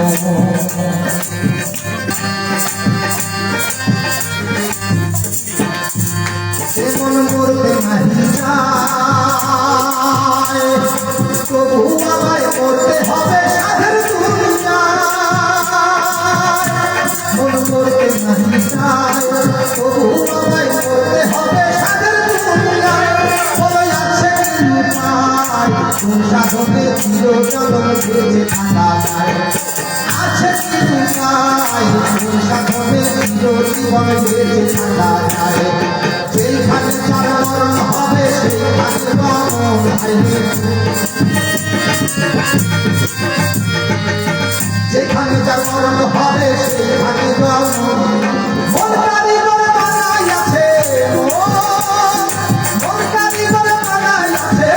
মন মরতে নাহি চায় তবু আমায় মরতে হবে সাধের দুনিয়ায়। মন মরতে নাহি চায় তবু আমায় মরতে হবে সাধের দুনিয়ায়। বলে আছে কি উপায় কোন সাধনে চিরজনম বেঁচে থাকা যায়। আছে কি উপায় কোন সাধনে চিরজীবন বেঁচে থাকা যায়। যেখানে যার মরণ হবে সেখানে মরণ আইবে। যেখানে যার মরণ হবে সেখানে মরণ। মন কারিগর বানাই আছে মন কারিগর বানাই আছে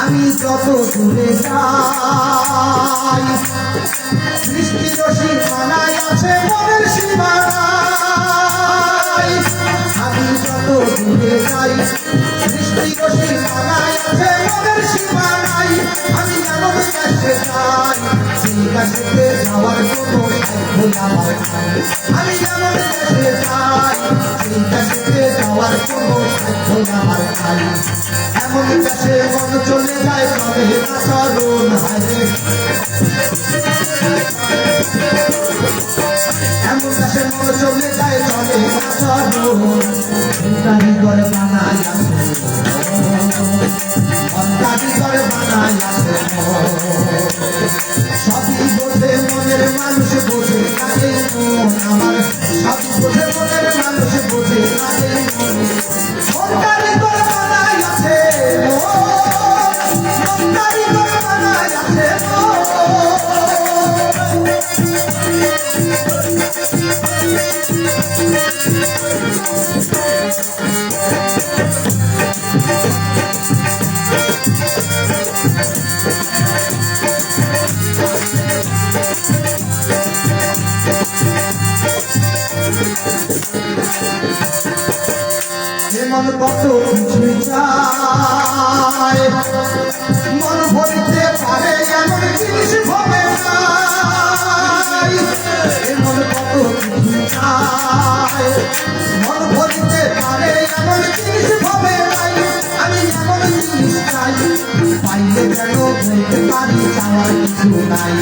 আমি যত দূরে যাই সৃষ্টির সীমানায় আছে মনের সীমানায়। আমি যত দূরে যাই সৃষ্টির সীমানায় আছে মনের সীমানায়। আমি এমন কাছে যাই সেই কাছেতে যাওয়ার কোনো সাধ্য আমার নাই। আমি এমন কাছে যাই সেই কাছেতে যাওয়ার কোনো সাধ্য আমার নাই। এমন কাছে মন চলে যায় তবে না চরণ হারে। এমন কাছে মন চলে যায় তবে না চরণ। কারিগর বানাই আছে কারিগর বানাই আছে। সবই বোঝে মনের মানুষ বোঝে কাজে মন আমার। সবই বোঝে মনের মানুষ বোঝে কাজে মন। মন কারিগর বানাই আছে মন কারিগর বানাই আছে। মন কত কিছু চায় মন ভরিতে পারে এমন জিনিস ভবে নাই। মন কত কিছু চায় মন ভরিতে পারে এমন জিনিস ভবে নাই। আমি এমন জিনিস চাই পাইলে কেন বলতে পারি চাওয়ার কিছু নাই।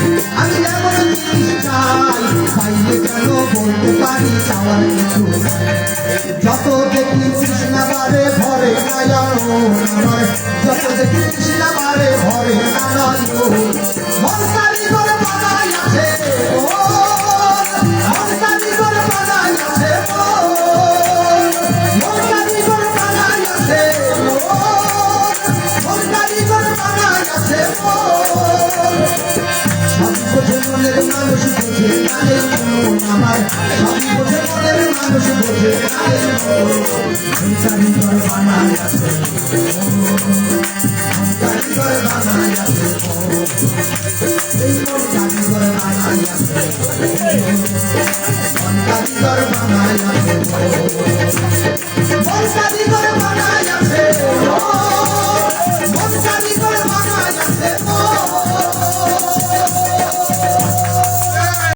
আমি এমন জিনিস চাই পাইলে কেন বলতে পারি চাওয়ার কিছু নাই। যত দেখি কৃষ্ণা বারে ভরে নয়ন আমার। যত দেখি কৃষ্ণা বারে ভরে নয়ন। মন কারিগর বানাই আছে মন কারিগর বানাই আছে মন কারিগর বানাই আছে মন কারিগর বানাই আছে। সবই বোঝে মনের মানুষ বোঝে কাজে মন আমার। সবই বোঝে মনের মানুষ বোঝে কাজে মন। কারিগর বানাই আছে কারিগর বানাই আছে কারিগর বানাই আছে কারিগর বানাই আছে কারিগর বানাই